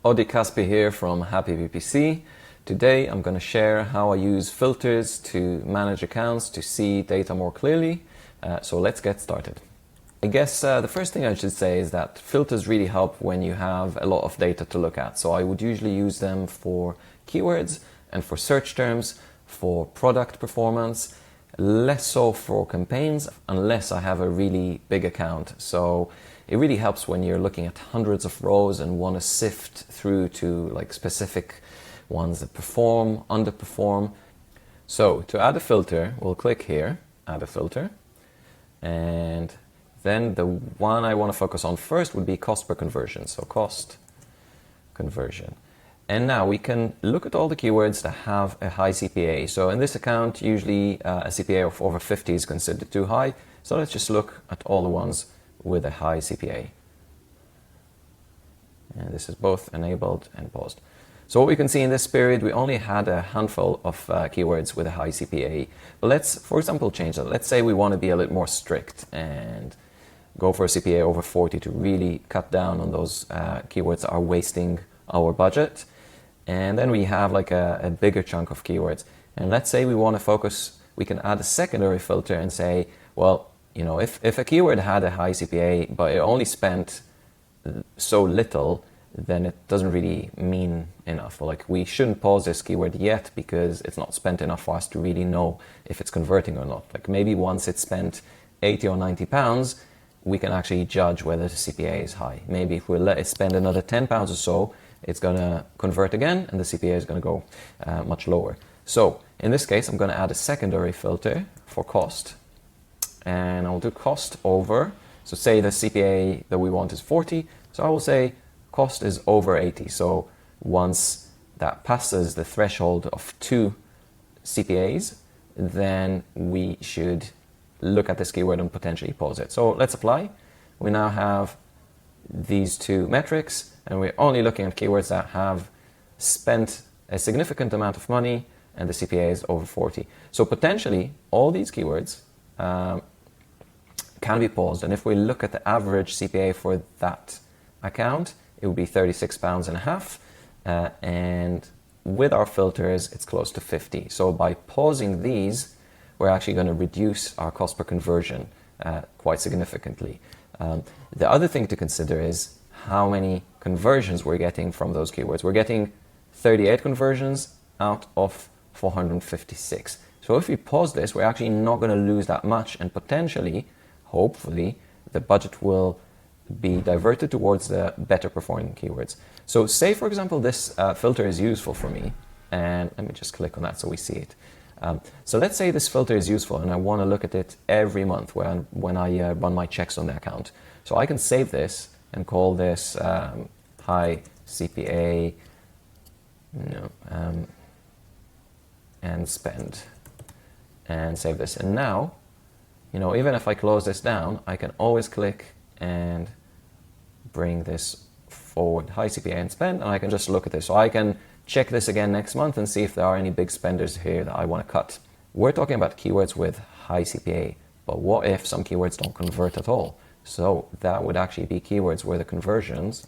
Odi Caspi here from Happy VPC. Today I'm going to share how I use filters to manage accounts to see data more clearly. So let's get started. I guess the first thing I should say is that filters really help when you have a lot of data to look at. So I would usually use them for keywords and for search terms, for product performance, less so for campaigns unless I have a really big account. So it really helps when you're looking at hundreds of rows and want to sift through to like specific ones that perform, underperform. So to add a filter, we'll click here, add a filter, and then the one I want to focus on first would be cost per conversion. So cost conversion. And now we can look at all the keywords that have a high CPA. So in this account, usually a CPA of over 50 is considered too high. So let's just look at all the ones with a high CPA. And this is both enabled and paused. So what we can see in this period, we only had a handful of keywords with a high CPA. But let's, for example, change that. Let's say we want to be a little more strict and go for a CPA over 40 to really cut down on those keywords that are wasting our budget. And then we have like a bigger chunk of keywords. And let's say we want to focus, we can add a secondary filter and say, well, you know, if a keyword had a high CPA, but it only spent so little, then it doesn't really mean enough. Like we shouldn't pause this keyword yet because it's not spent enough for us to really know if it's converting or not. Like maybe once it's spent 80 or 90 pounds, we can actually judge whether the CPA is high. Maybe if we let it spend another 10 pounds or so, it's going to convert again and the CPA is going to go much lower. So in this case, I'm going to add a secondary filter for cost. And I'll do cost over, so say the CPA that we want is 40, so I will say cost is over 80. So once that passes the threshold of 2 CPAs, then we should look at this keyword and potentially pause it. So let's apply. We now have these 2 metrics, and we're only looking at keywords that have spent a significant amount of money and the CPA is over 40. So potentially all these keywords can be paused, and if we look at the average CPA for that account, it would be £36.50, and with our filters it's close to 50. So by pausing these, we're actually going to reduce our cost per conversion quite significantly. The other thing to consider is how many conversions we're getting from those keywords. We're getting 38 conversions out of 456. So if we pause this, we're actually not going to lose that much, and potentially, hopefully, the budget will be diverted towards the better performing keywords. So say, for example, this filter is useful for me, and let me just click on that so we see it. So let's say this filter is useful and I want to look at it every month when I run my checks on the account. So I can save this and call this high CPA and spend, and save this. And now, you know, even if I close this down, I can always click and bring this forward, high CPA and spend, and I can just look at this. So I can check this again next month and see if there are any big spenders here that I want to cut. We're talking about keywords with high CPA, but what if some keywords don't convert at all? So that would actually be keywords where the conversions,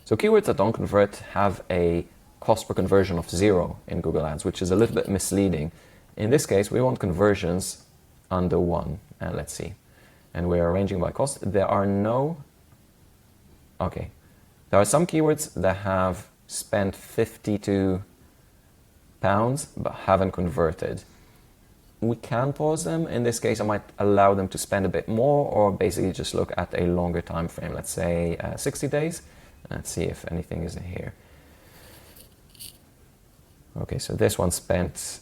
so keywords that don't convert have a cost per conversion of 0 in Google Ads, which is a little bit misleading. In this case, we want conversions under 1, and let's see. And we're arranging by cost. There are some keywords that have spent £52 but haven't converted. We can pause them. In this case, I might allow them to spend a bit more, or basically just look at a longer time frame. Let's say 60 days. Let's see if anything is in here. Okay, so this one spent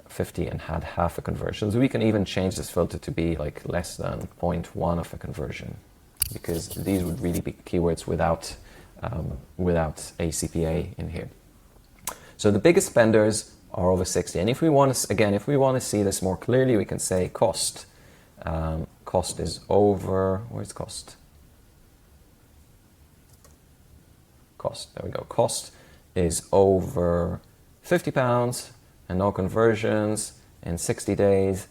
50 and had half a conversion. So we can even change this filter to be like less than 0.1 of a conversion, because these would really be keywords without a CPA in here. So the biggest spenders are over 60. And if we want to, again, if we want to see this more clearly, we can say cost. Cost is over, where's cost? Cost, there we go. Cost is over £50 and no conversions in 60 days.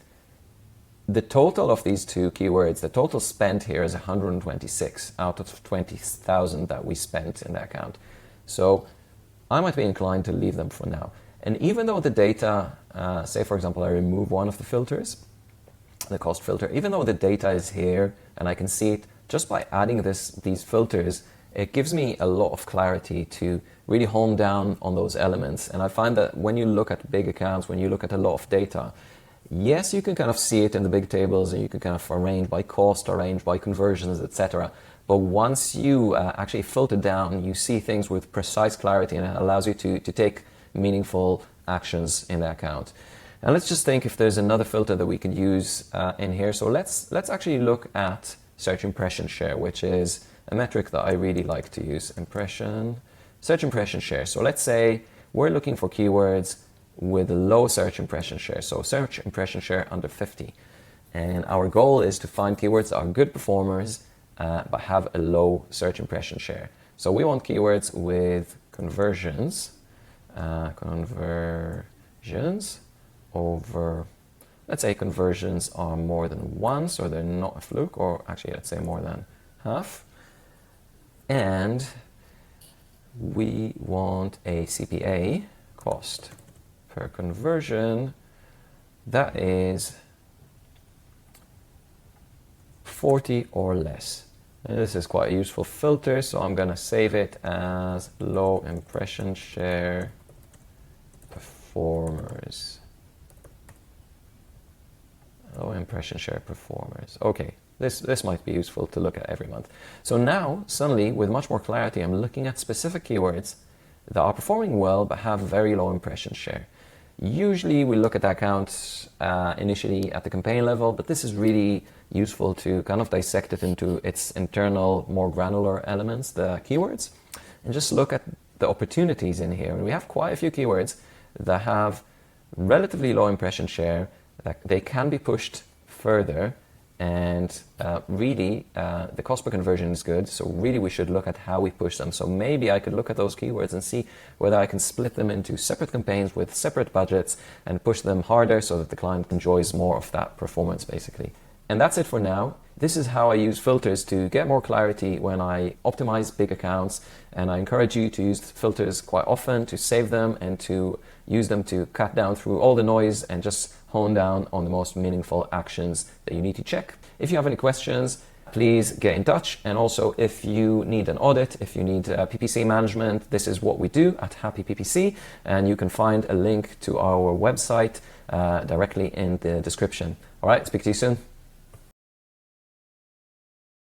the total of these two keywords, the total spent here is 126 out of 20,000 that we spent in the account. So I might be inclined to leave them for now. And even though the data, say for example, I remove one of the filters, the cost filter, even though the data is here and I can see it, just by adding these filters, it gives me a lot of clarity to really hone down on those elements. And I find that when you look at big accounts, when you look at a lot of data, yes, you can kind of see it in the big tables and you can kind of arrange by cost, arrange by conversions, etc. But once you actually filter down, you see things with precise clarity, and it allows you to take meaningful actions in the account. And let's just think if there's another filter that we could use in here. So let's actually look at search impression share, which is a metric that I really like to use. Search impression share. So let's say we're looking for keywords with a low search impression share. So search impression share under 50. And our goal is to find keywords that are good performers, but have a low search impression share. So we want keywords with conversions over, let's say conversions are more than 1, so they're not a fluke, or actually let's say more than half. And we want a CPA, cost per conversion, that is 40 or less. And this is quite a useful filter, so I'm going to save it as low impression share performers. Low impression share performers. Okay, this might be useful to look at every month. So now, suddenly, with much more clarity, I'm looking at specific keywords that are performing well but have very low impression share. Usually we look at the accounts initially at the campaign level, but this is really useful to kind of dissect it into its internal, more granular elements, the keywords, and just look at the opportunities in here. And we have quite a few keywords that have relatively low impression share, that they can be pushed further, and really the cost per conversion is good, so really we should look at how we push them. So maybe I could look at those keywords and see whether I can split them into separate campaigns with separate budgets and push them harder so that the client enjoys more of that performance, basically. And that's it for now. This is how I use filters to get more clarity when I optimize big accounts, and I encourage you to use filters quite often, to save them and to use them to cut down through all the noise and just hone down on the most meaningful actions that you need to check. If you have any questions, please get in touch. And also, if you need an audit, if you need PPC management, this is what we do at Happy PPC, and you can find a link to our website directly in the description. All right, speak to you soon.